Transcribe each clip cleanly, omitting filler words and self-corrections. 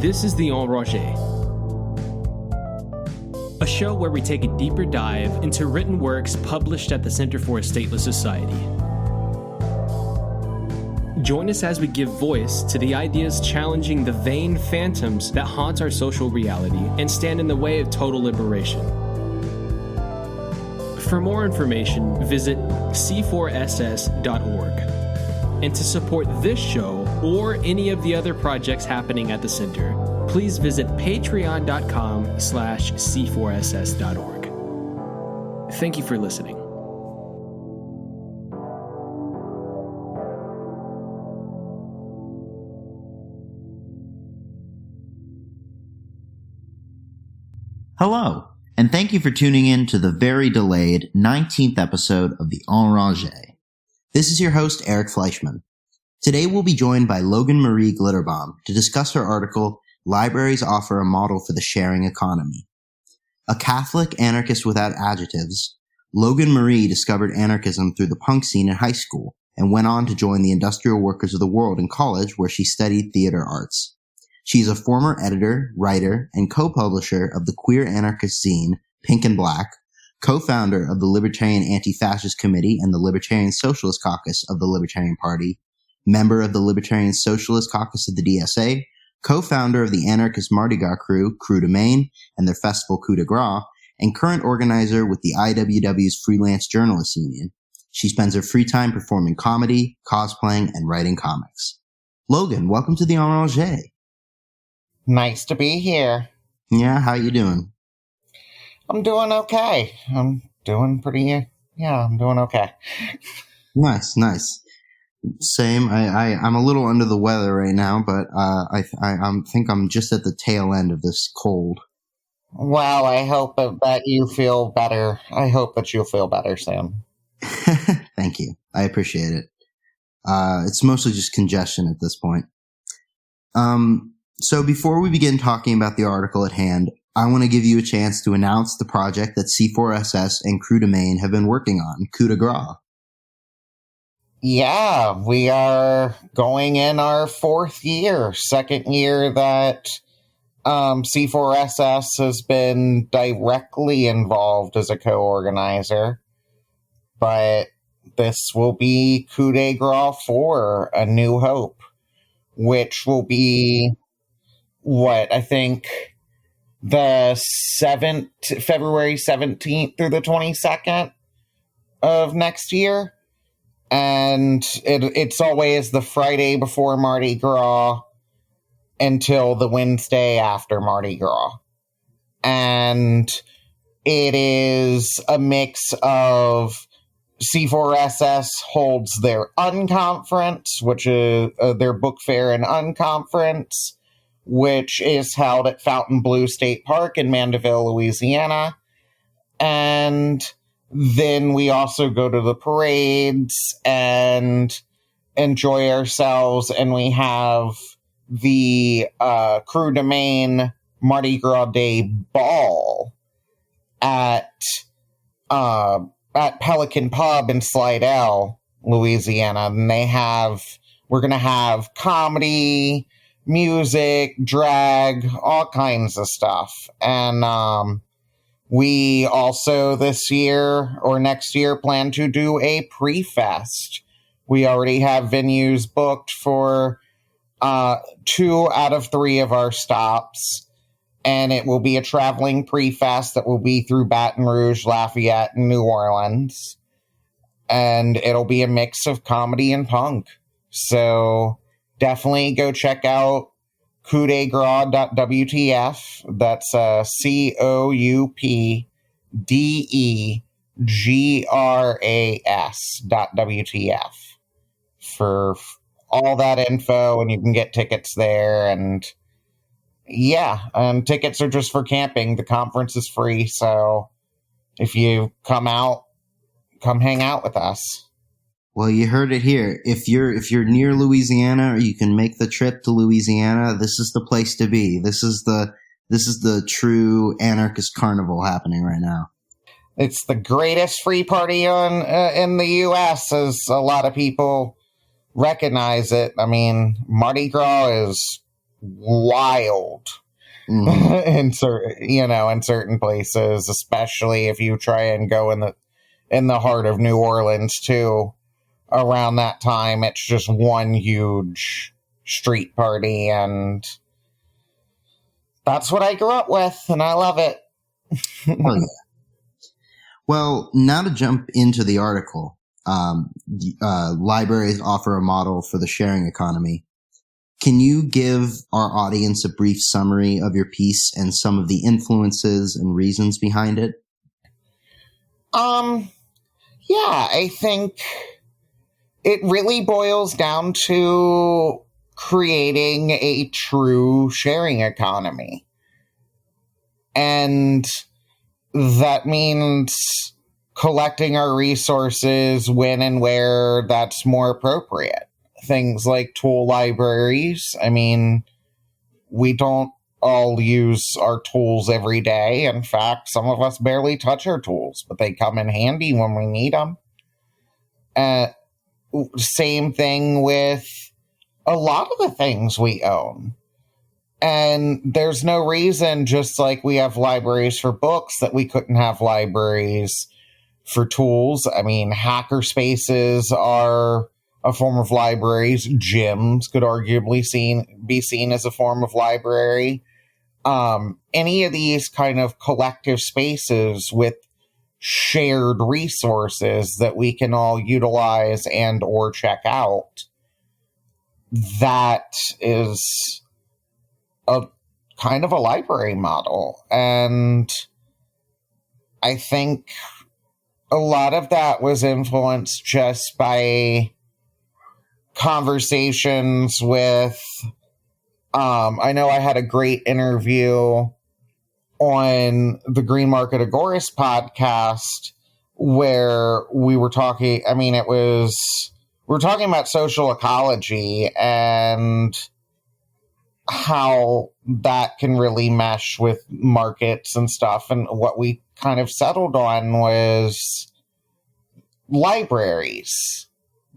This is the Enragé, a show where we take a deeper dive into written works published at the Center for a Stateless Society. Join us as we give voice to the ideas challenging the vain phantoms that haunt our social reality and stand in the way of total liberation. For more information, visit c4ss.org. And to support this show or any of the other projects happening at the Center, please visit patreon.com/c4ss.org. Thank you for listening. Hello, and thank you for tuning in to the very delayed 19th episode of the Enragé. This is your host, Eric Fleischman. Today we'll be joined by Logan Marie Glitterbomb to discuss her article, Libraries Offer a Model for the Sharing Economy. A Catholic anarchist without adjectives, Logan Marie discovered anarchism through the punk scene in high school and went on to join the Industrial Workers of the World in college, where she studied theater arts. She is a former editor, writer, and co-publisher of the queer anarchist zine, Pink&amp, co-founder of the Libertarian Anti-Fascist Committee and the Libertarian Socialist Caucus of the Libertarian Party, member of the Libertarian Socialist Caucus of the DSA, co-founder of the anarchist Mardi Gras crew, Krewe de Main, and their festival Coup de Gras, and current organizer with the IWW's Freelance Journalists Union. She spends her free time performing comedy, cosplaying, and writing comics. Logan, welcome to the Enragé. Nice to be here. Yeah, how you doing? I'm doing okay. I'm doing okay. Nice. Same. I'm a little under the weather right now, but I think I'm just at the tail end of this cold. Well, I hope that you feel better. I hope that you'll feel better soon. Thank you. I appreciate it. It's mostly just congestion at this point. So before we begin talking about the article at hand, I want to give you a chance to announce the project that C4SS and Krewe de Main have been working on, Coup de Gras. Yeah, we are going in our second year that C4SS has been directly involved as a co-organizer. But this will be Coup de Gras 4, A New Hope, which will be I think the February 17th through the 22nd of next year. And it's always the Friday before Mardi Gras until the Wednesday after Mardi Gras. And it is a mix of C4SS holds their unconference, which is their book fair and unconference, which is held at Fontainebleau State Park in Mandeville, Louisiana. And then we also go to the parades and enjoy ourselves. And we have the Krewe de Main Mardi Gras Day Ball at Pelican Pub in Slidell, Louisiana. And we're going to have comedy, music, drag, all kinds of stuff. And we also this year or next year plan to do a pre-fest. We already have venues booked for 2 out of 3 of our stops. And it will be a traveling pre-fest that will be through Baton Rouge, Lafayette, and New Orleans. And it'll be a mix of comedy and punk. So definitely go check out coupdegras.wtf. That's COUPDEGRAS.WTF for all that info, and you can get tickets there. And tickets are just for camping. The conference is free, so if you come hang out with us. Well, you heard it here. If you're near Louisiana, or you can make the trip to Louisiana, this is the place to be. This is the true anarchist carnival happening right now. It's the greatest free party in the U.S., as a lot of people recognize it. I mean, Mardi Gras is wild in certain places, especially if you try and go in the heart of New Orleans too. Around that time, it's just one huge street party, and that's what I grew up with, and I love it. Oh, yeah. Well, now to jump into the article, libraries offer a model for the sharing economy. Can you give our audience a brief summary of your piece and some of the influences and reasons behind it? Yeah, I think it really boils down to creating a true sharing economy. And that means collecting our resources when and where that's more appropriate. Things like tool libraries. I mean, we don't all use our tools every day. In fact, some of us barely touch our tools, but they come in handy when we need them. Same thing with a lot of the things we own. And there's no reason, just like we have libraries for books, that we couldn't have libraries for tools. I mean, hacker spaces are a form of libraries. Gyms could arguably be seen as a form of library. Any of these kind of collective spaces with shared resources that we can all utilize and or check out, that is a kind of a library model. And I think a lot of that was influenced just by conversations with, I know I had a great interview on the Green Market Agorist podcast where we were talking, we were talking about social ecology and how that can really mesh with markets and stuff. And what we kind of settled on was libraries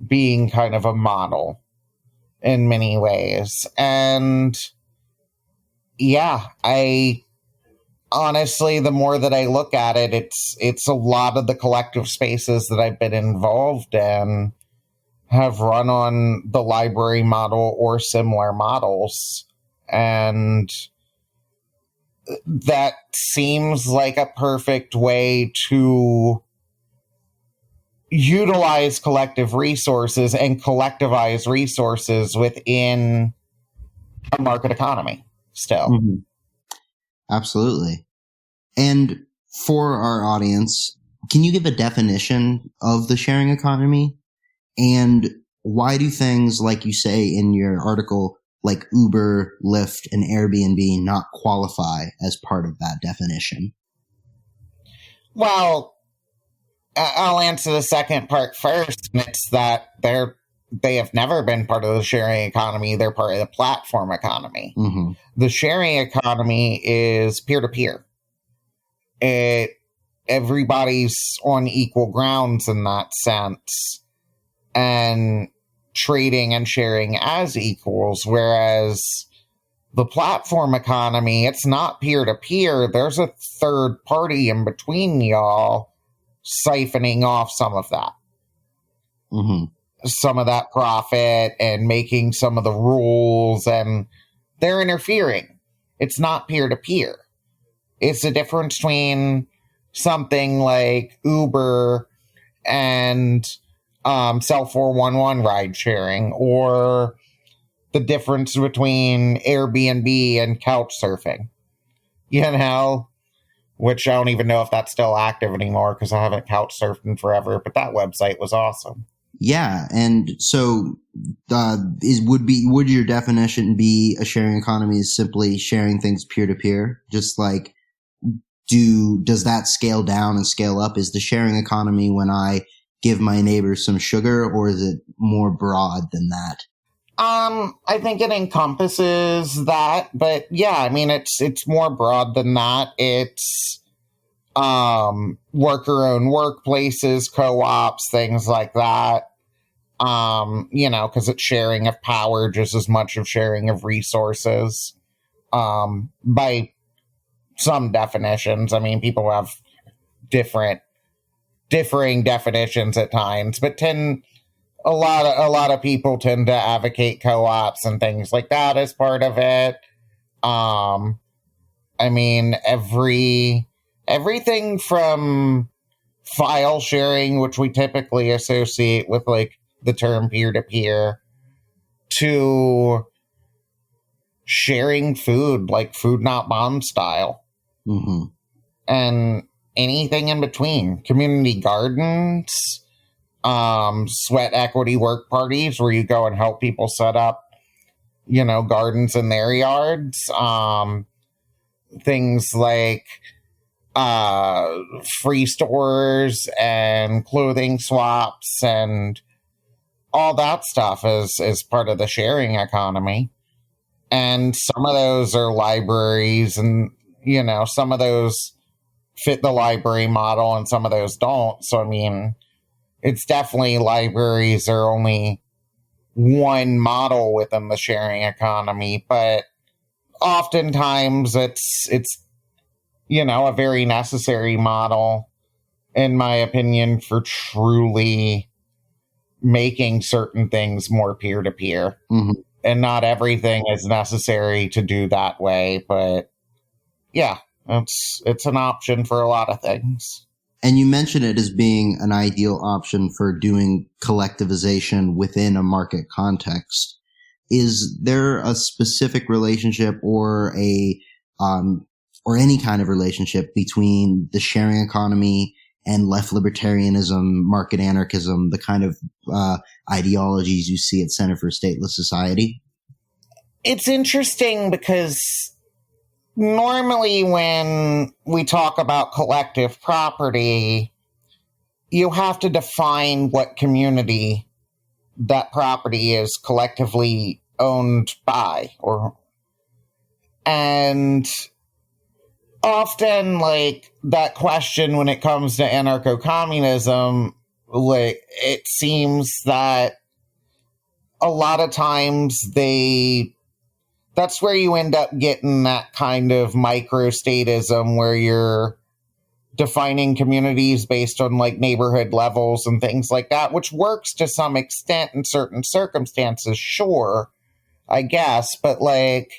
being kind of a model in many ways. And yeah, honestly, the more that I look at it, it's a lot of the collective spaces that I've been involved in have run on the library model or similar models. And that seems like a perfect way to utilize collective resources and collectivize resources within a market economy still. Mm-hmm. Absolutely. And for our audience, can you give a definition of the sharing economy? And why do things, like you say in your article, like Uber, Lyft, and Airbnb not qualify as part of that definition? Well, I'll answer the second part first, and it's that they have never been part of the sharing economy. They're part of the platform economy. Mm-hmm. The sharing economy is peer-to-peer. Everybody's on equal grounds in that sense, and trading and sharing as equals, whereas the platform economy, it's not peer-to-peer. There's a third party in between y'all siphoning off some of that. Mm-hmm. Some of that profit and making some of the rules, and they're interfering. It's not peer-to-peer. It's the difference between something like Uber and Cell 411 ride sharing, or the difference between Airbnb and couch surfing, which I don't even know if that's still active anymore because I haven't couch surfed in forever, but that website was awesome. Yeah. And so would your definition be a sharing economy is simply sharing things peer to peer? Just like, does that scale down and scale up? Is the sharing economy when I give my neighbors some sugar, or is it more broad than that? I think it encompasses that, but yeah, it's more broad than that. It's worker-owned workplaces, co-ops, things like that. Because it's sharing of power just as much of sharing of resources, by some definitions. I mean, people have differing definitions at times, but a lot of people tend to advocate co-ops and things like that as part of it. I mean, everything from file sharing, which we typically associate with like the term peer-to-peer, to sharing food, like food not bomb style. Mm-hmm. And anything in between. Community gardens, sweat equity work parties where you go and help people set up, gardens in their yards. Things like free stores and clothing swaps and all that stuff is part of the sharing economy. And some of those are libraries, and, some of those fit the library model and some of those don't. So, I mean, it's definitely libraries are only one model within the sharing economy, but oftentimes it's a very necessary model, in my opinion, for truly making certain things more peer-to-peer. Mm-hmm. And not everything is necessary to do that way, but yeah, it's an option for a lot of things. And you mentioned it as being an ideal option for doing collectivization within a market context. Is there a specific relationship or any kind of relationship between the sharing economy and left libertarianism, market anarchism, the kind of ideologies you see at Center for Stateless Society? It's interesting because normally when we talk about collective property, you have to define what community that property is collectively owned by, and often, like, that question when it comes to anarcho-communism, like, it seems that a lot of times that's where you end up getting that kind of micro-statism where you're defining communities based on, like, neighborhood levels and things like that, which works to some extent in certain circumstances, sure, I guess, but, like,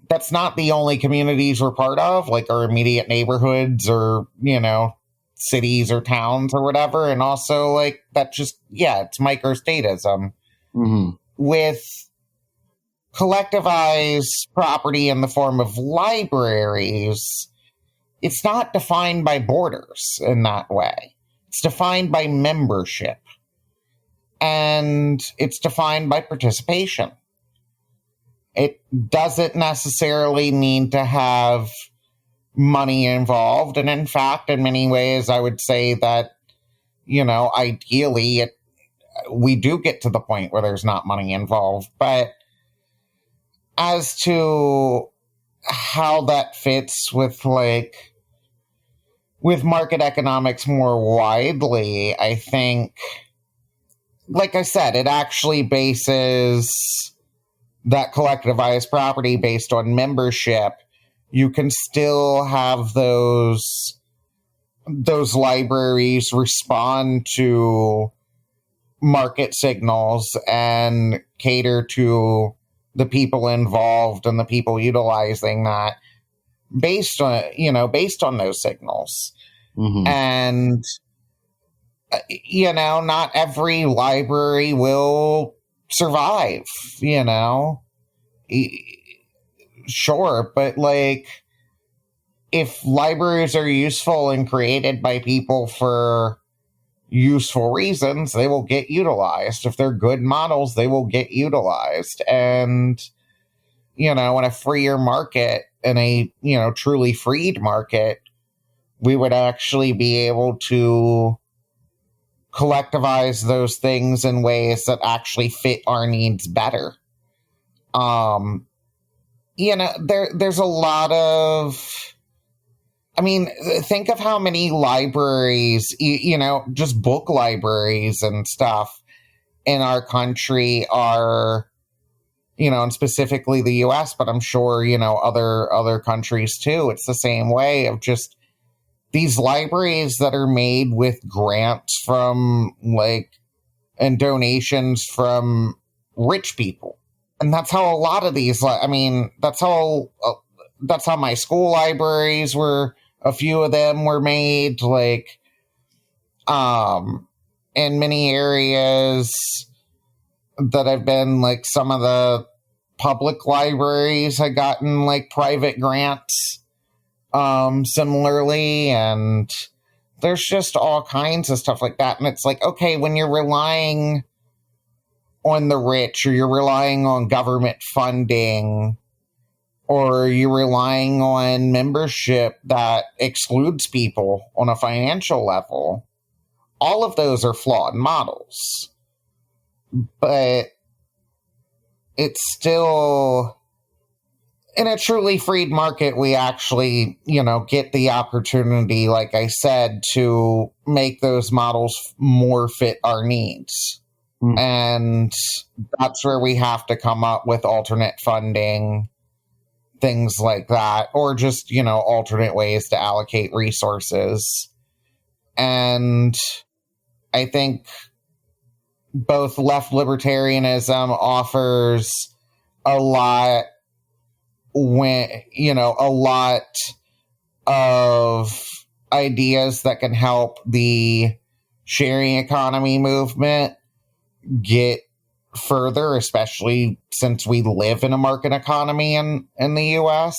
that's not the only communities we're part of, like our immediate neighborhoods or, cities or towns or whatever. And also, like, that just, it's microstatism. Mm-hmm. With collectivized property in the form of libraries, it's not defined by borders in that way. It's defined by membership. And it's defined by participation. It doesn't necessarily need to have money involved. And in fact, in many ways, I would say that, ideally, we do get to the point where there's not money involved. But as to how that fits with market economics more widely, I think, like I said, it actually bases that collectivized property based on membership. You can still have those libraries respond to market signals and cater to the people involved and the people utilizing that based on those signals. Mm-hmm. And not every library will survive, sure, but like, if libraries are useful and created by people for useful reasons, they will get utilized. If they're good models, they will get utilized. And in a freer market, in a truly freed market, we would actually be able to collectivize those things in ways that actually fit our needs better. There's a lot of, think of how many libraries, just book libraries and stuff in our country are, and specifically the US, but I'm sure, other countries too. It's the same way of just these libraries that are made with grants from and donations from rich people. And that's how a lot of these, that's how my school libraries were, a few of them were made, in many areas that have been, some of the public libraries had gotten, private grants, similarly, and there's just all kinds of stuff like that. And it's okay, when you're relying on the rich, or you're relying on government funding, or you're relying on membership that excludes people on a financial level, all of those are flawed models. But it's still, in a truly freed market, we actually, get the opportunity, like I said, to make those models more fit our needs. Mm. And that's where we have to come up with alternate funding, things like that, or just, alternate ways to allocate resources. And I think both left libertarianism offers a lot of ideas that can help the sharing economy movement get further, especially since we live in a market economy in the US.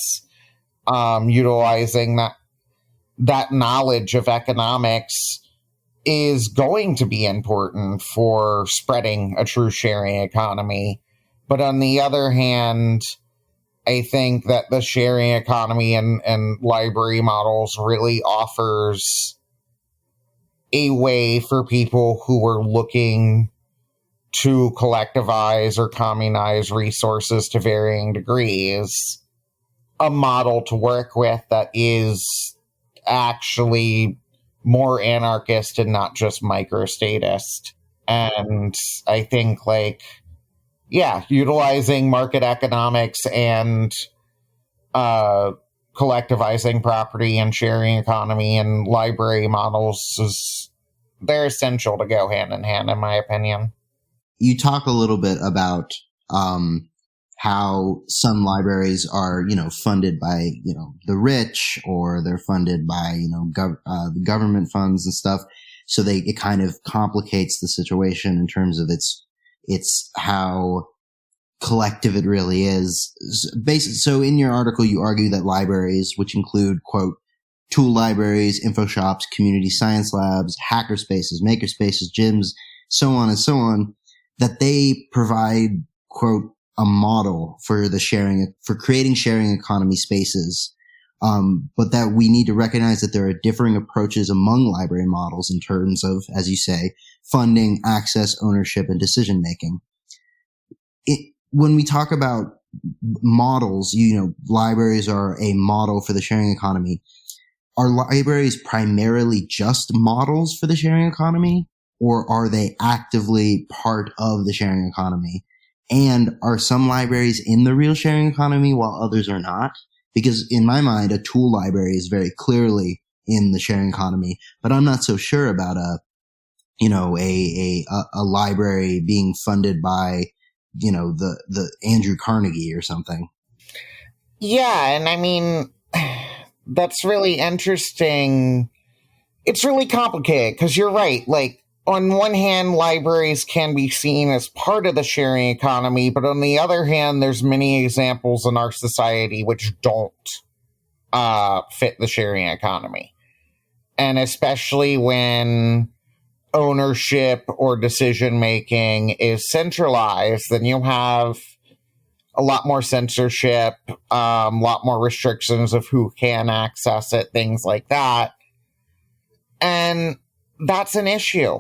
Utilizing that knowledge of economics is going to be important for spreading a true sharing economy. But on the other hand, I think that the sharing economy and library models really offers a way for people who are looking to collectivize or communize resources to varying degrees, a model to work with that is actually more anarchist and not just microstatist. And I think utilizing market economics and collectivizing property and sharing economy and library models they're essential to go hand in hand, in my opinion. You talk a little bit about how some libraries are, funded by, the rich, or they're funded by, the government funds and stuff. So it kind of complicates the situation in terms of it's how collective it really is. So in your article, you argue that libraries, which include, quote, tool libraries, info shops, community science labs, hacker spaces, maker spaces, gyms, so on and so on, that they provide, quote, a model for creating sharing economy spaces. But that we need to recognize that there are differing approaches among library models in terms of, as you say, funding, access, ownership, and decision making. When we talk about models, libraries are a model for the sharing economy. Are libraries primarily just models for the sharing economy, or are they actively part of the sharing economy? And are some libraries in the real sharing economy while others are not? Because in my mind, a tool library is very clearly in the sharing economy, but I'm not so sure about a library being funded by, the Andrew Carnegie or something. Yeah. And I mean, that's really interesting. It's really complicated because you're right. On one hand, libraries can be seen as part of the sharing economy, but on the other hand, there's many examples in our society which don't fit the sharing economy. And especially when ownership or decision-making is centralized, then you have a lot more censorship, a lot more restrictions of who can access it, things like that. And that's an issue.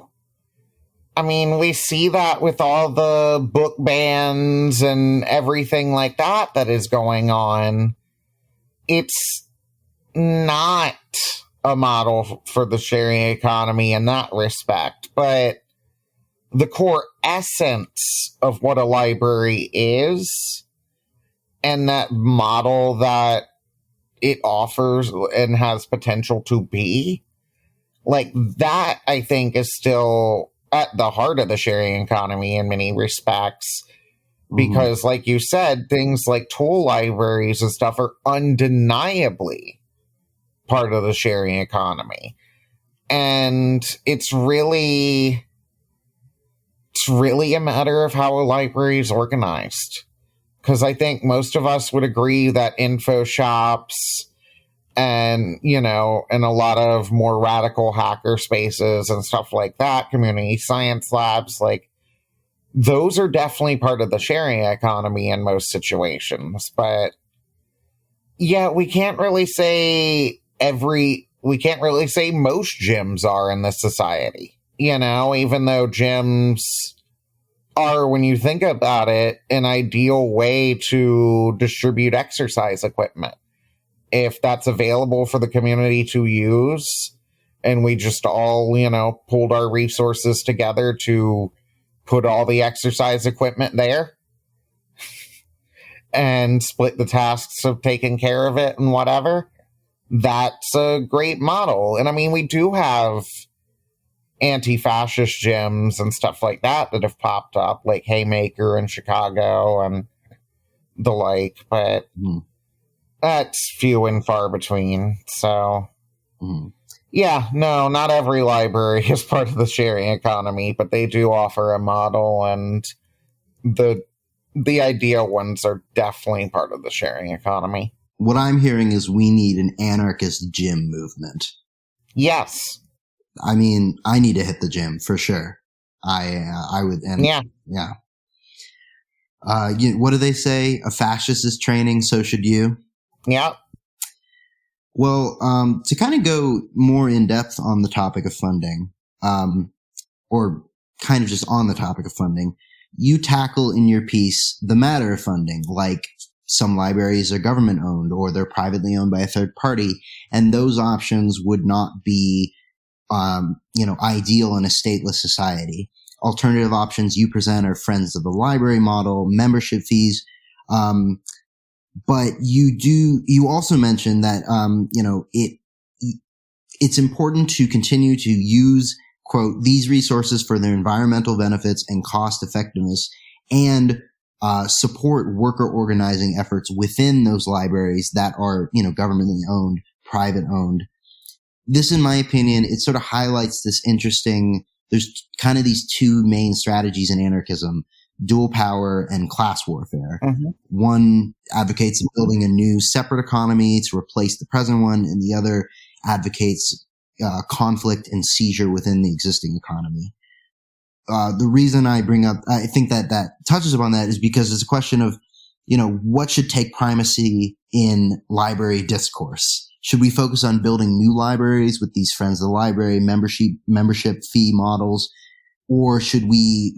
I mean, we see that with all the book bans and everything like that is going on. It's not a model for the sharing economy in that respect. But the core essence of what a library is and that model that it offers and has potential to be. Like, that, I think, is still at the heart of the sharing economy in many respects. Because, like you said, things like tool libraries and stuff are undeniably part of the sharing economy. And it's really a matter of how a library is organized. Because I think most of us would agree that info shops and, you know, and a lot of more radical hacker spaces and stuff like that, community science labs, like, those are definitely part of the sharing economy in most situations. But yeah, we can't really say most gyms are in this society, you know, even though gyms are, when you think about it, an ideal way to distribute exercise equipment. If that's available for the community to use, and we just all, you know, pulled our resources together to put all the exercise equipment there and split the tasks of taking care of it and whatever, that's a great model. And I mean, we do have anti-fascist gyms and stuff like that have popped up, like Haymaker in Chicago and the like, but that's few and far between. So, yeah, no, not every library is part of the sharing economy, but they do offer a model, and the ideal ones are definitely part of the sharing economy. What I'm hearing is we need an anarchist gym movement. Yes. I mean, I need to hit the gym for sure. I would. And yeah. What do they say? A fascist is training, so should you. Yeah. Well, to kind of go more in depth on the topic of funding, or kind of just on the topic of funding, you tackle in your piece the matter of funding, like some libraries are government owned or they're privately owned by a third party, and those options would not be, ideal in a stateless society. Alternative options you present are Friends of the Library model, membership fees. But you also mentioned that, it's important to continue to use, quote, these resources for their environmental benefits and cost effectiveness, and support worker organizing efforts within those libraries that are, governmentally owned, private owned. This, in my opinion, it sort of highlights this interesting, there's kind of these two main strategies in anarchism: dual power and class warfare. One advocates building a new separate economy to replace the present one, and the other advocates conflict and seizure within the existing economy. The reason I think that touches upon that is because it's a question of, what should take primacy in library discourse? Should we focus on building new libraries with these Friends of the Library membership fee models? Or should we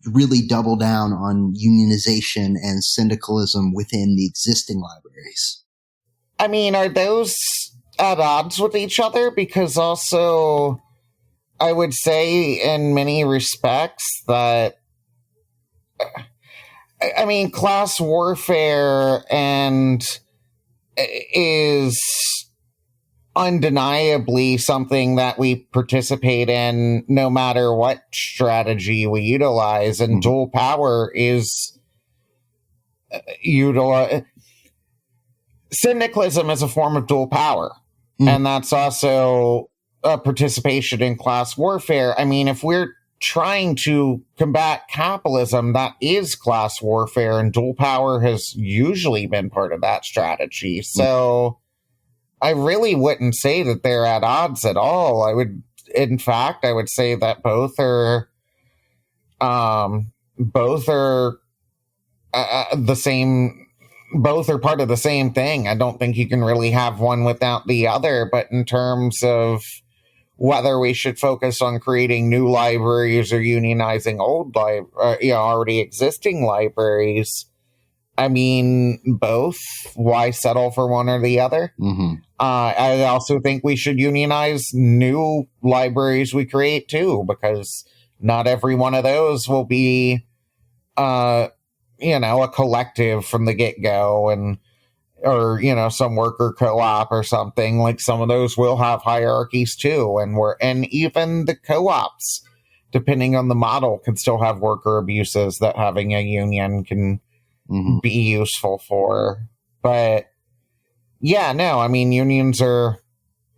really double down on unionization and syndicalism within the existing libraries? I mean, are those at odds with each other? Because also, I would say in many respects that, I mean, class warfare is undeniably something that we participate in no matter what strategy we utilize, and dual power is syndicalism is a form of dual power, and that's also a participation in class warfare. I mean, if we're trying to combat capitalism, that is class warfare, and dual power has usually been part of that strategy. So I really wouldn't say that they're at odds at all. I would say that both are the same. Both are part of the same thing. I don't think you can really have one without the other. But in terms of whether we should focus on creating new libraries or unionizing old already existing libraries, I mean, both. Why settle for one or the other? I also think we should unionize new libraries we create too, because not every one of those will be, a collective from the get-go, or some worker co-op or something. Like, some of those will have hierarchies too, and even the co-ops, depending on the model, can still have worker abuses that having a union can be useful for. But yeah, no, I mean, unions are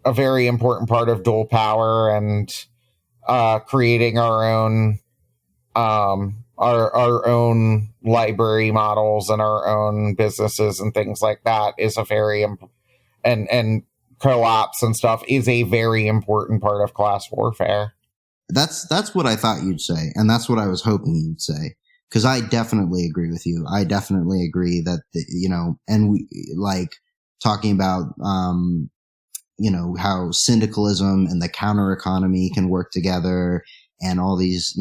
a very important part of dual power, and creating our own our own library models and our own businesses and things like that is a very and co-ops and stuff is a very important part of class warfare. That's what I thought you'd say, and that's what I was hoping you'd say, because I definitely agree with you. I definitely agree that and we like talking about how syndicalism and the counter economy can work together, and all these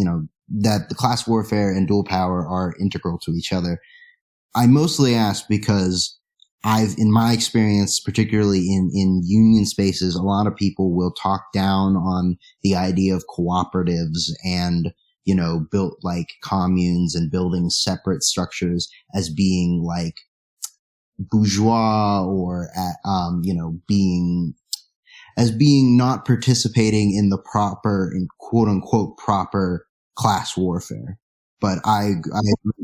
that the class warfare and dual power are integral to each other. I mostly ask because in my experience, particularly in union spaces, a lot of people will talk down on the idea of cooperatives and, built like communes and building separate structures as being like bourgeois, or being not participating in the proper, in quote unquote proper class warfare. But I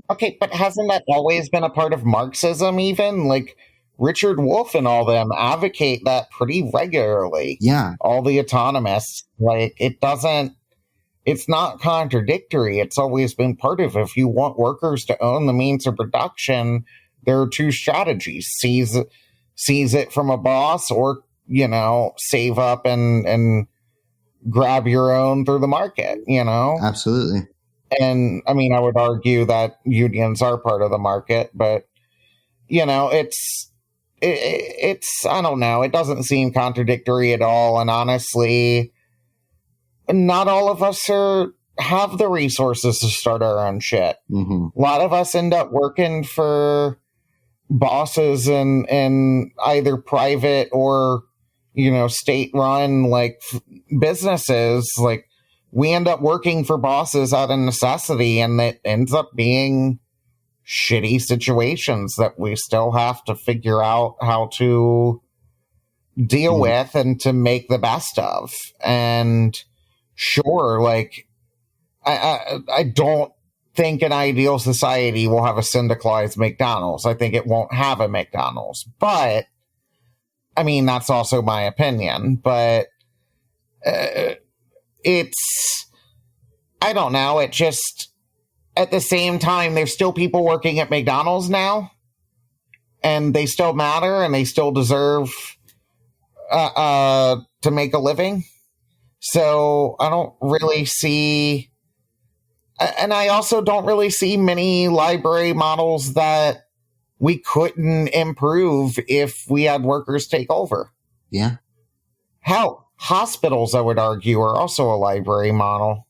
okay, but hasn't that always been a part of Marxism? Even like Richard Wolff and all them advocate that pretty regularly. Yeah, all the autonomists, like, it's not contradictory. It's always been part of, if you want workers to own the means of production, there are two strategies: seize it from a boss, or save up and grab your own through the market. Absolutely. And I mean, I would argue that unions are part of the market, but it's I don't know. It doesn't seem contradictory at all. And honestly, not all of us have the resources to start our own shit. A lot of us end up working for bosses in either private or state run like businesses. Like, we end up working for bosses out of necessity, and it ends up being shitty situations that we still have to figure out how to deal with and to make the best of. And sure, like, I don't think an ideal society will have a syndicalized McDonald's. I think it won't have a McDonald's, but I mean, that's also my opinion. But I don't know. It just, at the same time, there's still people working at McDonald's now, and they still matter, and they still deserve to make a living. So I don't really see, and I also don't really see many library models that we couldn't improve if we had workers take over. Yeah. Hell, hospitals, I would argue, are also a library model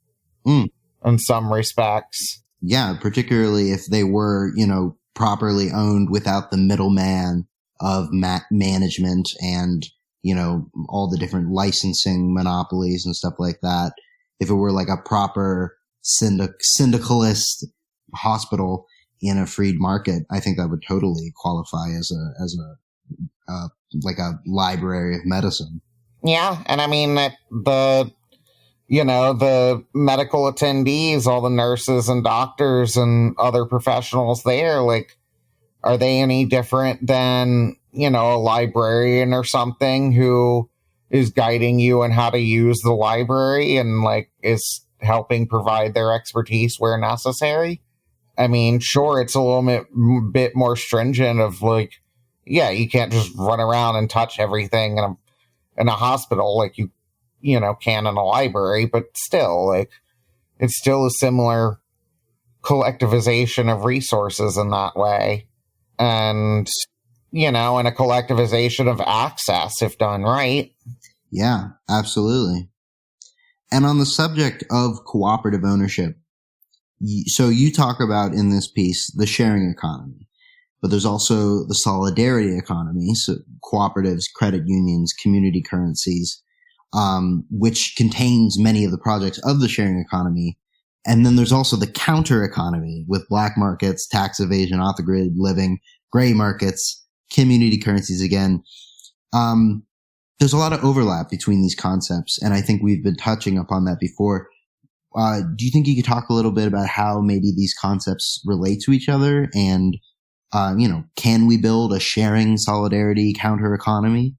in some respects. Yeah, particularly if they were, properly owned without the middleman of management and, all the different licensing monopolies and stuff like that. If it were like a proper syndicalist hospital in a freed market, I think that would totally qualify as a library of medicine. Yeah, and I mean that the medical attendees, all the nurses and doctors and other professionals there, like, are they any different than, a librarian or something who is guiding you on how to use the library and like is helping provide their expertise where necessary? I mean, sure, it's a little bit more stringent of like, yeah, you can't just run around and touch everything in a hospital like you can in a library, but still, like, it's still a similar collectivization of resources in that way. And, and a collectivization of access if done right. Yeah, absolutely. And on the subject of cooperative ownership, so you talk about in this piece the sharing economy, but there's also the solidarity economy, so cooperatives, credit unions, community currencies, which contains many of the projects of the sharing economy, And then there's also the counter economy with black markets, tax evasion, off-the-grid living, gray markets, community currencies again. There's a lot of overlap between these concepts, and I think we've been touching upon that before. Do you think you could talk a little bit about how maybe these concepts relate to each other? And, can we build a sharing solidarity counter economy?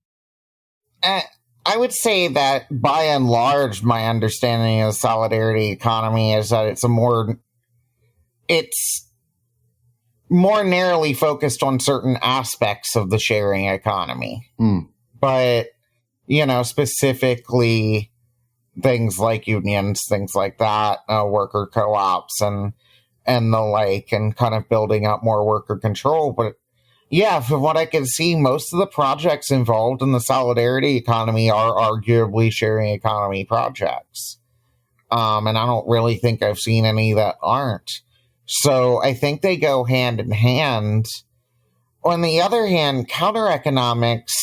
I would say that by and large, my understanding of the solidarity economy is that it's more narrowly focused on certain aspects of the sharing economy. But, specifically things like unions, things like that, worker co-ops and the like, and kind of building up more worker control. But yeah, from what I can see, most of the projects involved in the solidarity economy are arguably sharing economy projects. And I don't really think I've seen any that aren't. So I think they go hand in hand. On the other hand, counter economics,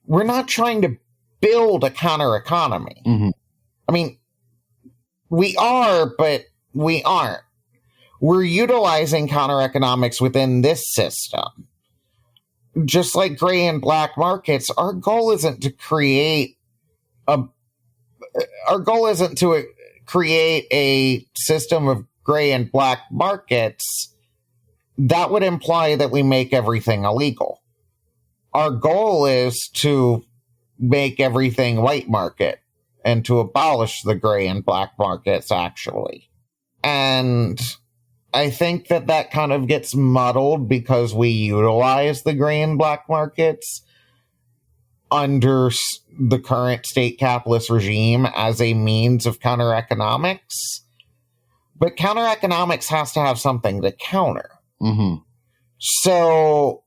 we're not trying to build a counter economy. Mm-hmm. I mean, we are, but we aren't. We're utilizing counter economics within this system. Just like gray and black markets, our goal isn't to create a system of gray and black markets. That would imply that we make everything illegal. Our goal is to make everything white market and to abolish the gray and black markets, actually. And I think that kind of gets muddled because we utilize the gray and black markets under the current state capitalist regime as a means of counter economics. But counter economics has to have something to counter. Mm-hmm. So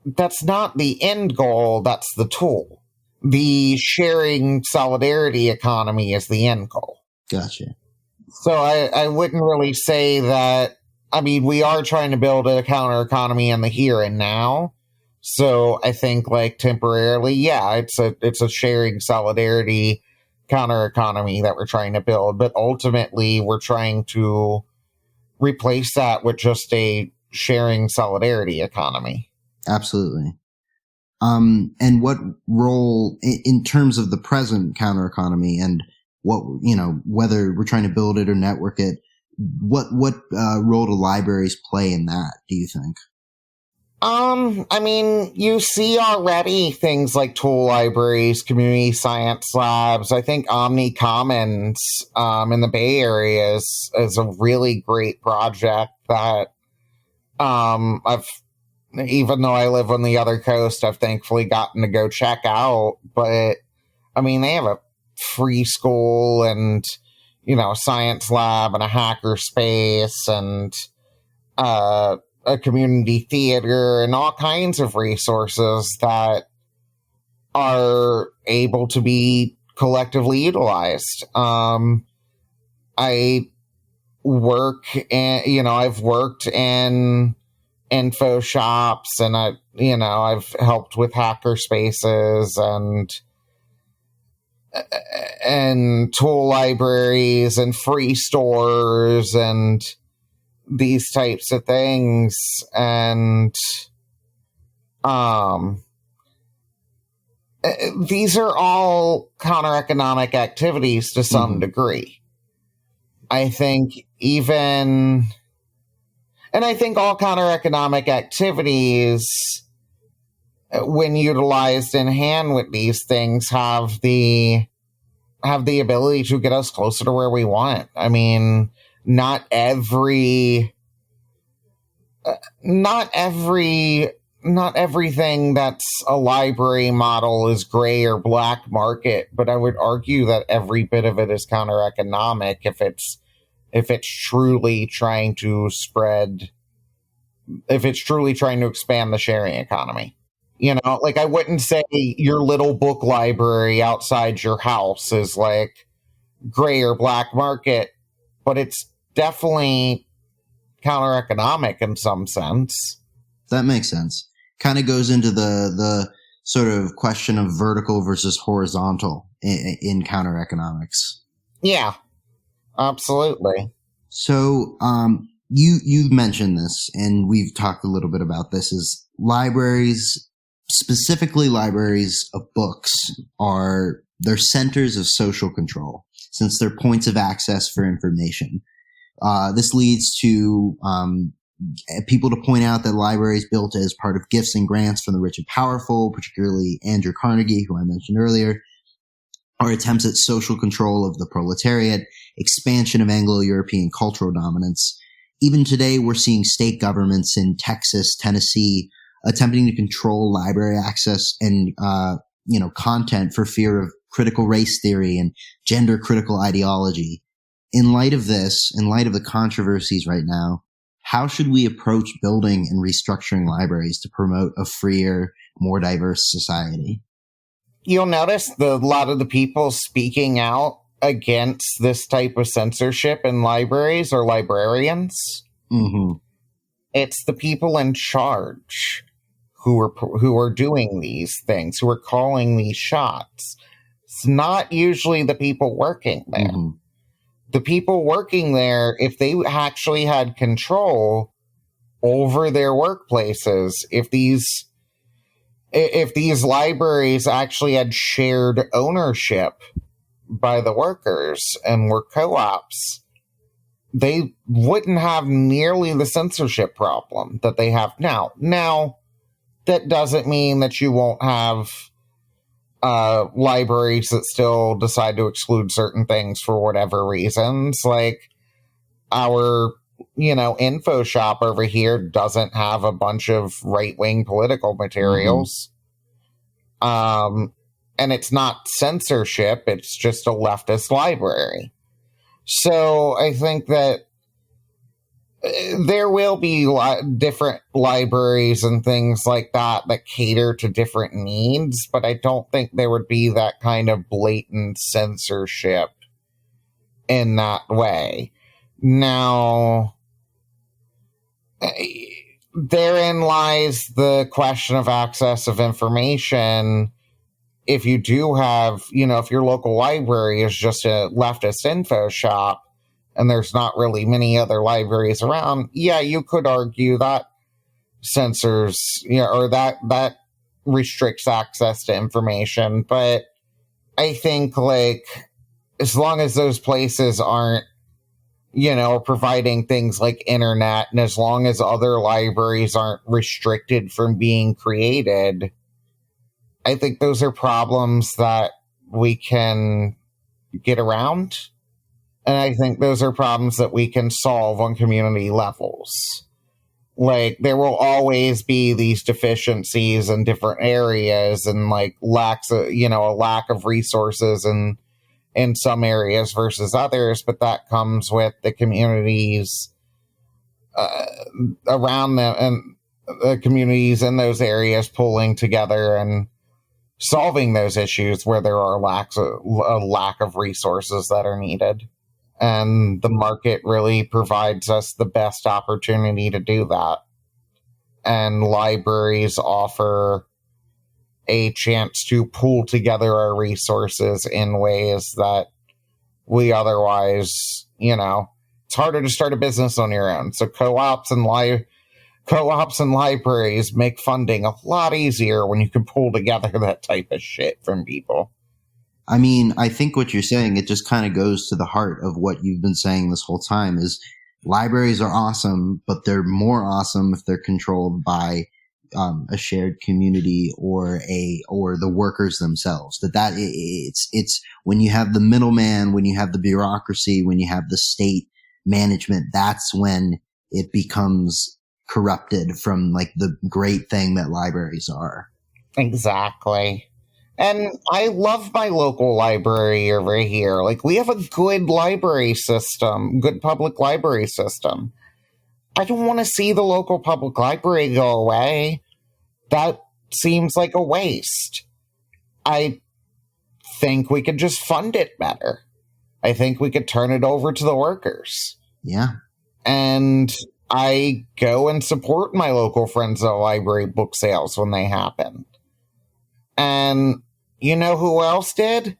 that's not the end goal, that's the tool. The sharing solidarity economy is the end goal. Gotcha. So I wouldn't really say that. I mean, we are trying to build a counter economy in the here and now. So I think, like, temporarily, yeah, it's a sharing solidarity counter economy that we're trying to build. But ultimately, we're trying to replace that with just a sharing solidarity economy. Absolutely. And what role, in terms of the present counter economy and what, whether we're trying to build it or network it, what role do libraries play in that, do you think? I mean, you see already things like tool libraries, community science labs. I think Omni Commons in the Bay Area is a really great project that even though I live on the other coast, I've thankfully gotten to go check out. But, I mean, they have a free school and, a science lab and a hacker space and a community theater and all kinds of resources that are able to be collectively utilized. I work in, I've worked in info shops and I've helped with hacker spaces and tool libraries and free stores and these types of things. And these are all counter-economic activities to some degree. I think all counter-economic activities, when utilized in hand with these things, have the ability to get us closer to where we want. I mean, not everything that's a library model is gray or black market, but I would argue that every bit of it is counter-economic if it's truly trying to expand the sharing economy. Like, I wouldn't say your little book library outside your house is like gray or black market, but it's definitely counter-economic in some sense. That makes sense. Kind of goes into the sort of question of vertical versus horizontal in counter economics. Yeah. Absolutely. So, you mentioned this, and we've talked a little bit about this, is libraries, specifically libraries of books, they're centers of social control, since they're points of access for information. This leads to people to point out that libraries built as part of gifts and grants from the rich and powerful, particularly Andrew Carnegie, who I mentioned earlier, are attempts at social control of the proletariat, expansion of Anglo-European cultural dominance. Even today, we're seeing state governments in Texas, Tennessee, attempting to control library access and, content for fear of critical race theory and gender critical ideology. In light of this, in light of the controversies right now, how should we approach building and restructuring libraries to promote a freer, more diverse society? You'll notice a lot of the people speaking out against this type of censorship in libraries are librarians. Mm-hmm. It's the people in charge who are doing these things, who are calling these shots. It's not usually the people working there. Mm-hmm. The people working there, if they actually had control over their workplaces, if these libraries actually had shared ownership by the workers and were co-ops, they wouldn't have nearly the censorship problem that they have now. Now, that doesn't mean that you won't have libraries that still decide to exclude certain things for whatever reasons. Like our, info shop over here doesn't have a bunch of right-wing political materials. Mm-hmm. And it's not censorship, it's just a leftist library. So I think that there will be different libraries and things like that cater to different needs, but I don't think there would be that kind of blatant censorship in that way. Now, therein lies the question of access of information. If you do have, if your local library is just a leftist info shop, and there's not really many other libraries around, yeah, you could argue that censors, or that restricts access to information. But I think, as long as those places aren't, providing things like internet, and as long as other libraries aren't restricted from being created, I think those are problems that we can get around. And I think those are problems that we can solve on community levels. There will always be these deficiencies in different areas and lacks of, a lack of resources in some areas versus others, but that comes with the communities around them and the communities in those areas pulling together and solving those issues where there are a lack of resources that are needed. And the market really provides us the best opportunity to do that. And libraries offer a chance to pool together our resources in ways that we otherwise, it's harder to start a business on your own. So co-ops and libraries make funding a lot easier when you can pull together that type of shit from people. I mean, I think what you're saying, it just kind of goes to the heart of what you've been saying this whole time, is libraries are awesome, but they're more awesome if they're controlled by a shared community or the workers themselves. It's when you have the middleman, when you have the bureaucracy, when you have the state management, that's when it becomes corrupted from the great thing that libraries are. Exactly. And I love my local library over here. We have a good library system, good public library system. I don't want to see the local public library go away. That seems like a waste. I think we could just fund it better. I think we could turn it over to the workers. Yeah. And I go and support my local Friends of the Library book sales when they happen. And you know who else did?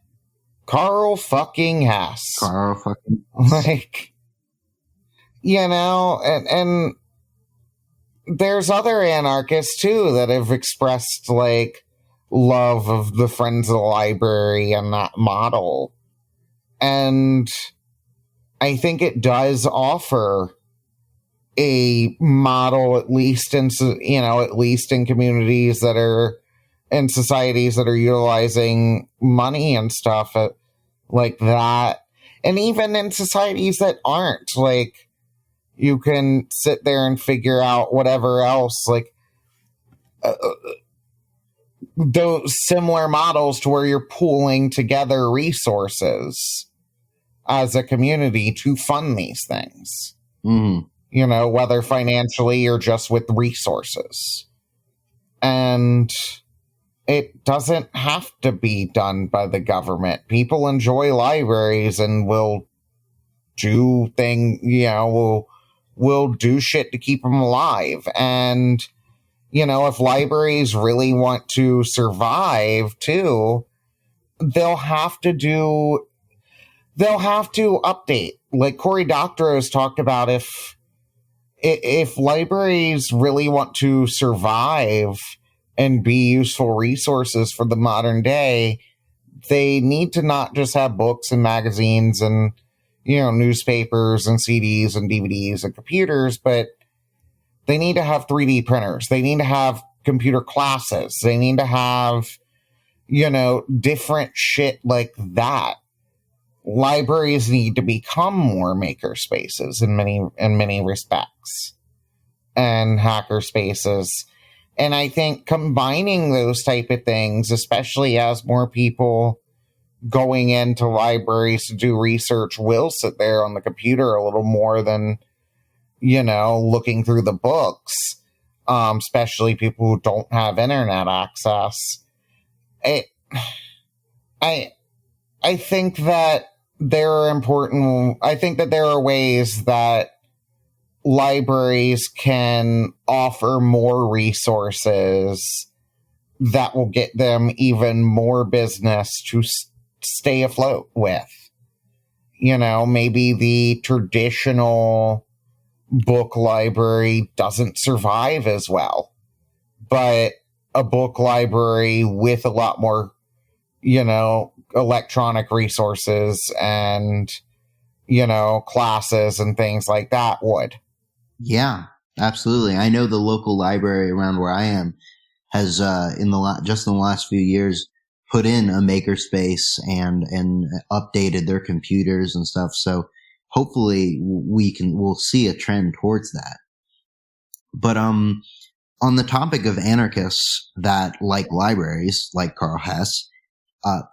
Carl fucking Hess. Carl fucking Like, you know, and there's other anarchists too that have expressed like love of the Friends of the Library and that model. And I think it does offer a model, at least in communities that are in societies that are utilizing money and stuff like that. And even in societies that aren't, like, you can sit there and figure out whatever else, like, those similar models to where you're pooling together resources as a community to fund these things. Mm-hmm. You know, whether financially or just with resources. And it doesn't have to be done by the government. People enjoy libraries and will do will do shit to keep them alive. And, you know, if libraries really want to survive too, they'll have to update. Like Cory Doctorow has talked about, if libraries really want to survive and be useful resources for the modern day, they need to not just have books and magazines and, you know, newspapers and CDs and DVDs and computers, but they need to have 3D printers. They need to have computer classes. They need to have, you know, different shit like that. Libraries need to become more maker spaces in many respects, and hacker spaces. And I think combining those type of things, especially as more people going into libraries to do research will sit there on the computer a little more than, you know, looking through the books, especially people who don't have internet access. I think that there are ways that libraries can offer more resources that will get them even more business to stay afloat with. You know, maybe the traditional book library doesn't survive as well, but a book library with a lot more, you know, electronic resources and, you know, classes and things like that would. Yeah, absolutely. I know the local library around where I am has, in the last few years, put in a makerspace and updated their computers and stuff. So hopefully we'll see a trend towards that. But on the topic of anarchists that like libraries, like Carl Hess,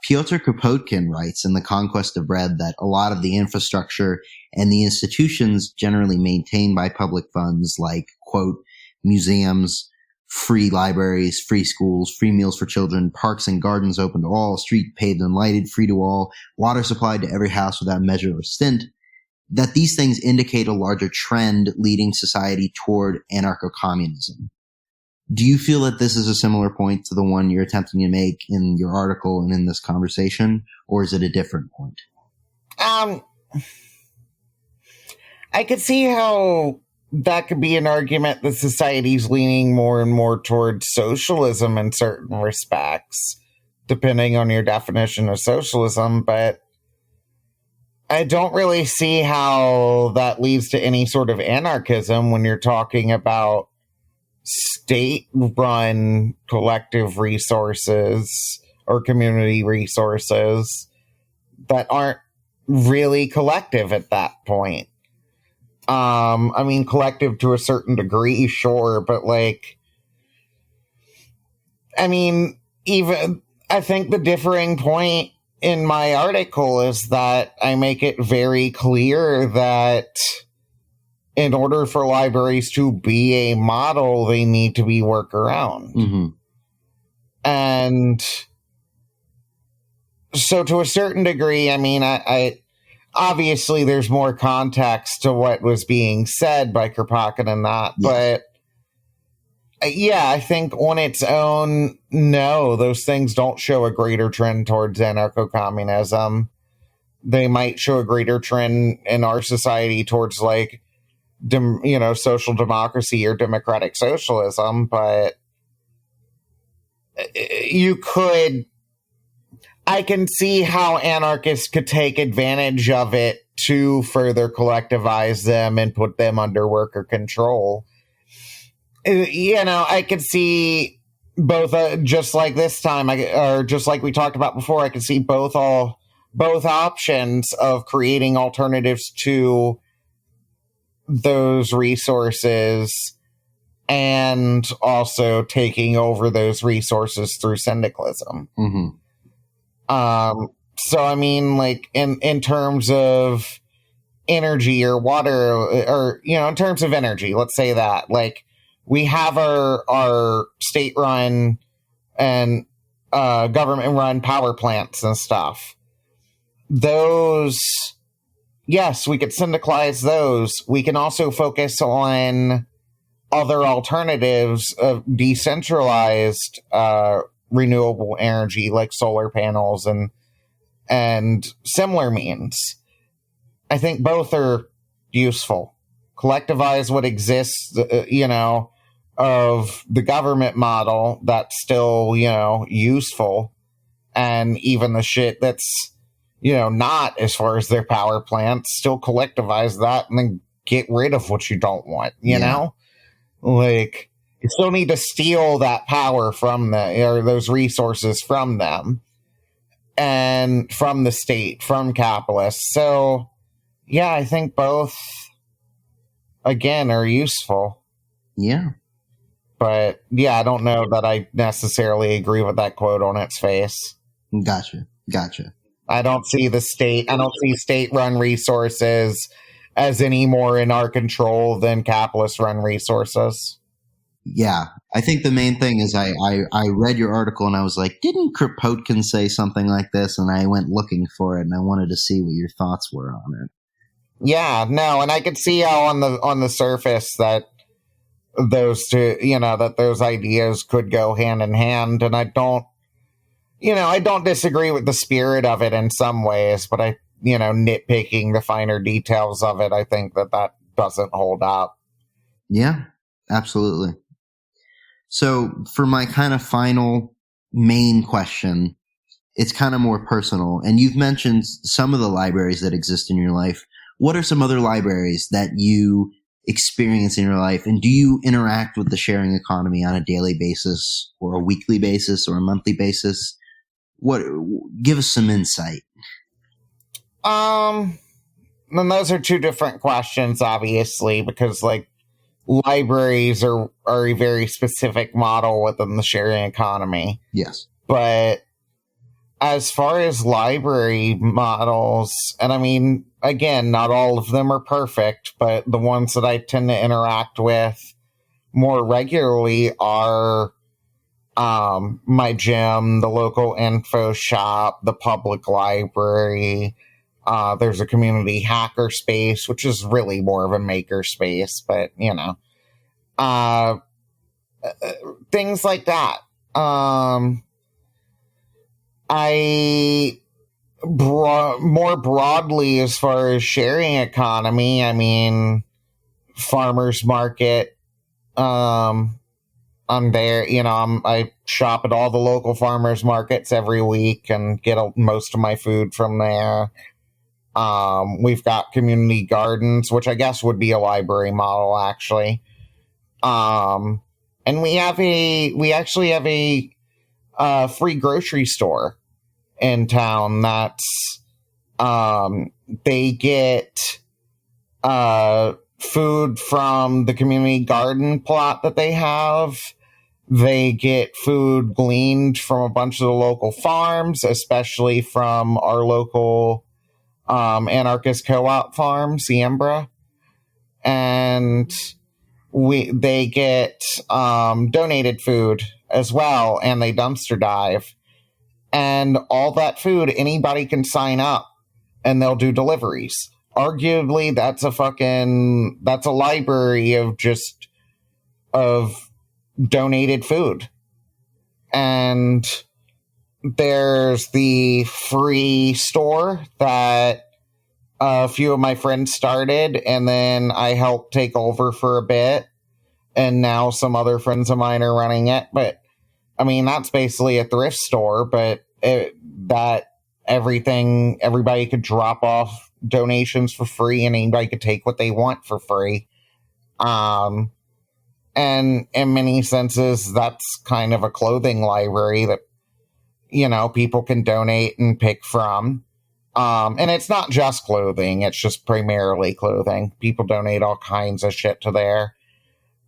Pyotr Kropotkin writes in The Conquest of Bread that a lot of the infrastructure and the institutions generally maintained by public funds, like, quote, museums, free libraries, free schools, free meals for children, parks and gardens open to all, street paved and lighted, free to all, water supplied to every house without measure or stint, that these things indicate a larger trend leading society toward anarcho-communism. Do you feel that this is a similar point to the one you're attempting to make in your article and in this conversation, or is it a different point? I could see how that could be an argument that society's leaning more and more towards socialism in certain respects, depending on your definition of socialism, but I don't really see how that leads to any sort of anarchism when you're talking about state-run collective resources or community resources that aren't really collective at that point. I mean, collective to a certain degree, sure, but like, I mean, even, I think the differing point in my article is that I make it very clear that in order for libraries to be a model, they need to be workaround. Mm-hmm. And so to a certain degree, I mean, I obviously there's more context to what was being said by Kropotkin and that, yes. But Yeah, I think on its own, no, those things don't show a greater trend towards anarcho-communism. They might show a greater trend in our society towards, like, social democracy or democratic socialism, but I can see how anarchists could take advantage of it to further collectivize them and put them under worker control. I could see both, just like this time, or just like we talked about before, I could see both options of creating alternatives to those resources and also taking over those resources through syndicalism. Mm-hmm. So I mean, like, in terms of energy or water, or, in terms of energy, let's say that, like, we have our state-run and government-run power plants and stuff. Those, yes, we could syndicalize those. We can also focus on other alternatives of decentralized renewable energy, like solar panels and similar means. I think both are useful. Collectivize what exists, of the government model that's still, useful, and even the shit that's, not as far as their power plants, still collectivize that and then get rid of what you don't want, you know? Like, you still need to steal that power from or those resources from them and from the state, from capitalists. So, yeah, I think both, again, are useful. Yeah. But, yeah, I don't know that I necessarily agree with that quote on its face. Gotcha. I don't see state-run resources as any more in our control than capitalist-run resources. Yeah. I think the main thing is I read your article and I was like, didn't Kropotkin say something like this? And I went looking for it and I wanted to see what your thoughts were on it. Yeah, no, and I could see how on the surface that those two, that those ideas could go hand in hand, and I don't disagree with the spirit of it in some ways, but nitpicking the finer details of it, I think that doesn't hold up. Yeah, absolutely. So for my kind of final main question, it's kind of more personal, and you've mentioned some of the libraries that exist in your life. What are some other libraries that you experience in your life, and do you interact with the sharing economy on a daily basis or a weekly basis or a monthly basis? Give us some insight. And those are two different questions, obviously, because, like, libraries are a very specific model within the sharing economy. Yes. But as far as library models, and I mean, again, not all of them are perfect, but the ones that I tend to interact with more regularly are my gym, the local info shop, the public library. There's a community hacker space, which is really more of a maker space, but, things like that. More broadly, as far as sharing economy, I mean, farmers market. I'm there, I shop at all the local farmers markets every week and get most of my food from there. We've got community gardens, which I guess would be a library model, actually. And we actually have a free grocery store in town that's, they get, food from the community garden plot that they have. They get food gleaned from a bunch of the local farms, especially from our local, anarchist co-op farm, Siembra. And they get, donated food as well, and they dumpster dive. And all that food, anybody can sign up and they'll do deliveries. Arguably, that's a library of donated food. And there's the free store that a few of my friends started, and then I helped take over for a bit, and now some other friends of mine are running it. But I mean, that's basically a thrift store, but everybody could drop off donations for free, and anybody could take what they want for free. And in many senses, that's kind of a clothing library that, people can donate and pick from. And it's not just clothing, it's just primarily clothing. People donate all kinds of shit to there.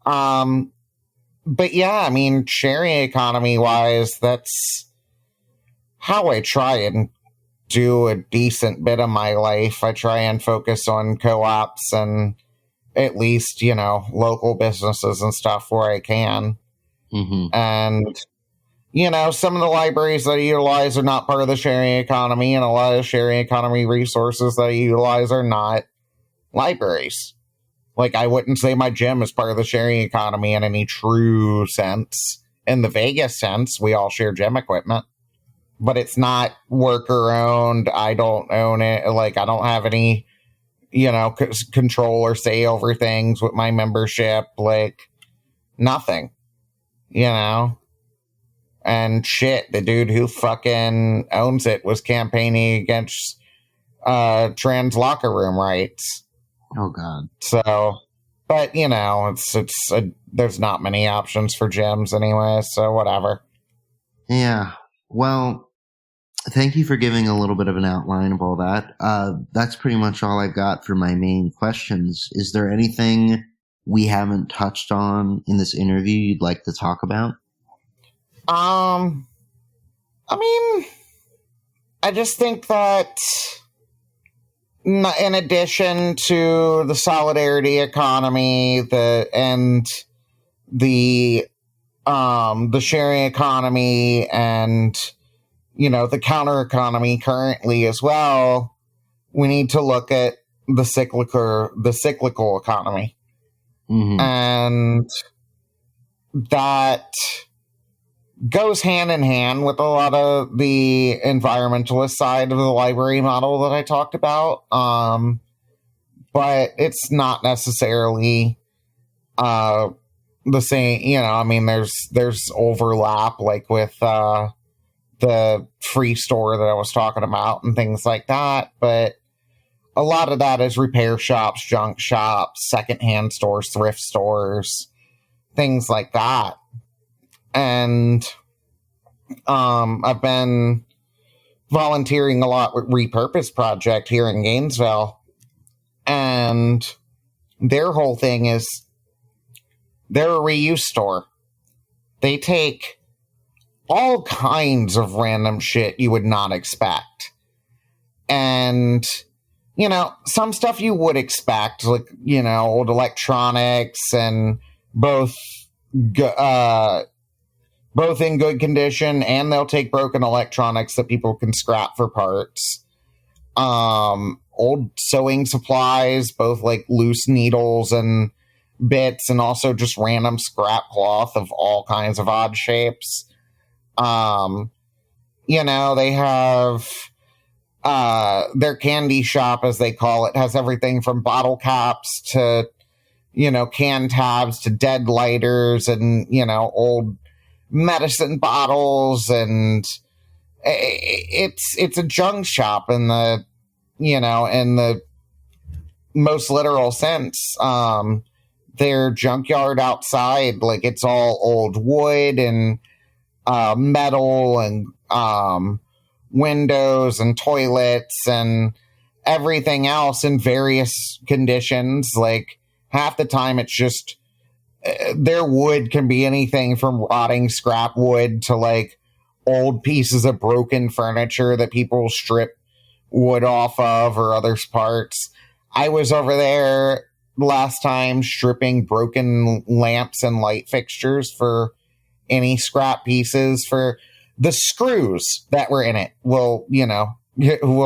But yeah, I mean, sharing economy wise, that's how I try and do a decent bit of my life. I try and focus on co-ops and at least, local businesses and stuff where I can. Mm-hmm. And, some of the libraries that I utilize are not part of the sharing economy, and a lot of sharing economy resources that I utilize are not libraries. Like, I wouldn't say my gym is part of the sharing economy in any true sense. In the Vegas sense, we all share gym equipment. But it's not worker-owned. I don't own it. Like, I don't have any, control or say over things with my membership. Like, nothing. And shit, the dude who fucking owns it was campaigning against trans locker room rights. Oh, God. So, but, there's not many options for gyms anyway, so whatever. Yeah. Well, thank you for giving a little bit of an outline of all that. That's pretty much all I got for my main questions. Is there anything we haven't touched on in this interview you'd like to talk about? I mean, I just think that in addition to the solidarity economy, the sharing economy and, the counter economy currently as well, we need to look at the cyclical economy. Mm-hmm. And that goes hand in hand with a lot of the environmentalist side of the library model that I talked about. But it's not necessarily the same, I mean, there's overlap, like with the free store that I was talking about and things like that. But a lot of that is repair shops, junk shops, secondhand stores, thrift stores, things like that. And I've been volunteering a lot with Repurpose Project here in Gainesville. And their whole thing is they're a reuse store. They take all kinds of random shit you would not expect. And, some stuff you would expect, like, old electronics and both in good condition, and they'll take broken electronics that people can scrap for parts. Old sewing supplies, both like loose needles and bits, and also just random scrap cloth of all kinds of odd shapes. They have their candy shop, as they call it, has everything from bottle caps to, can tabs to dead lighters and, old medicine bottles, and it's a junk shop in the most literal sense. Their junkyard outside, like, it's all old wood and metal and windows and toilets and everything else in various conditions. Like, half the time it's just their wood can be anything from rotting scrap wood to like old pieces of broken furniture that people strip wood off of or other parts. I was over there last time stripping broken lamps and light fixtures for any scrap pieces. For the screws that were in it will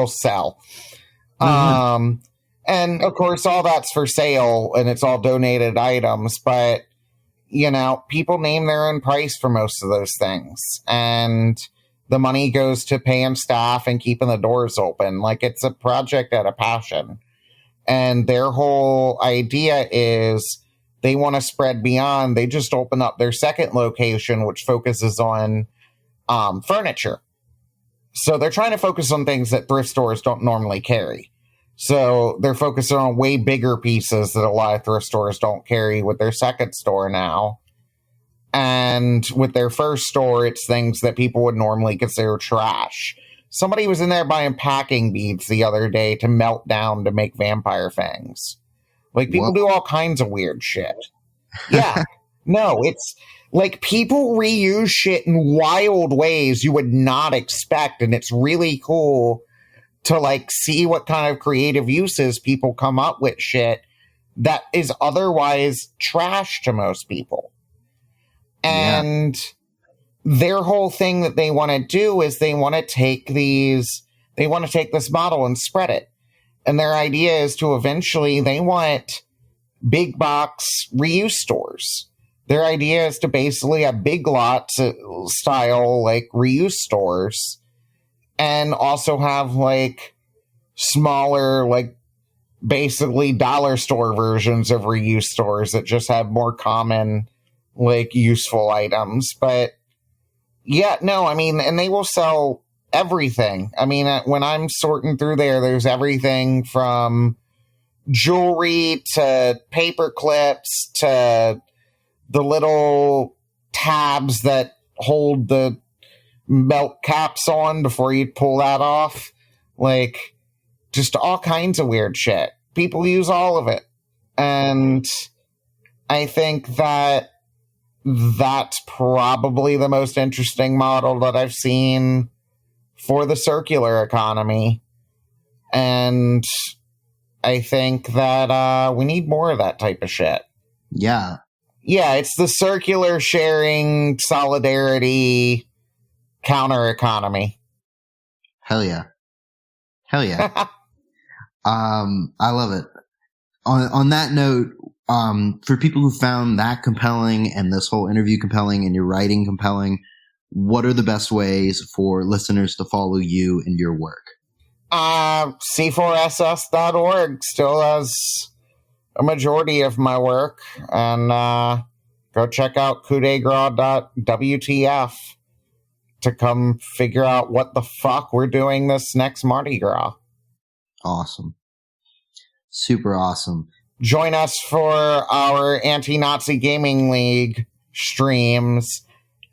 sell. Mm-hmm. And of course all that's for sale and it's all donated items, but people name their own price for most of those things. And the money goes to paying staff and keeping the doors open. Like, it's a project out of passion. And their whole idea is they want to spread beyond. They just open up their second location, which focuses on furniture. So they're trying to focus on things that thrift stores don't normally carry. So they're focusing on way bigger pieces that a lot of thrift stores don't carry with their second store now. And with their first store, it's things that people would normally consider trash. Somebody was in there buying packing beads the other day to melt down to make vampire fangs. Like, people do all kinds of weird shit. Yeah. No, it's like people reuse shit in wild ways you would not expect. And it's really cool to, like, see what kind of creative uses people come up with shit that is otherwise trash to most people. And their whole thing that they want to do is they want to take this model and spread it. And their idea is to eventually, they want big box reuse stores. Their idea is to basically have Big Lots style, like, reuse stores, and also have, like, smaller, like, basically dollar store versions of reuse stores that just have more common, like, useful items. But yeah, no, I mean, and they will sell everything. I mean, when I'm sorting through there's everything from jewelry to paper clips to the little tabs that hold the melt caps on before you pull that off. Like, just all kinds of weird shit. People use all of it. And I think that that's probably the most interesting model that I've seen for the circular economy. And I think that we need more of that type of shit. Yeah. Yeah, it's the circular sharing solidarity counter economy. Hell yeah. Hell yeah. I love it. On that note, for people who found that compelling and this whole interview compelling and your writing compelling, what are the best ways for listeners to follow you and your work? C4SS.org still has a majority of my work. And go check out coupdegras.wtf to come figure out what the fuck we're doing this next Mardi Gras. Awesome. Super awesome. Join us for our Anti-Nazi Gaming League streams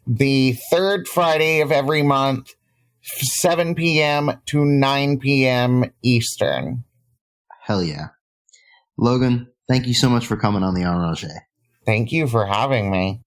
the third Friday of every month, 7 p.m. to 9 p.m. Eastern. Hell yeah. Logan, thank you so much for coming on the Enragé. Thank you for having me.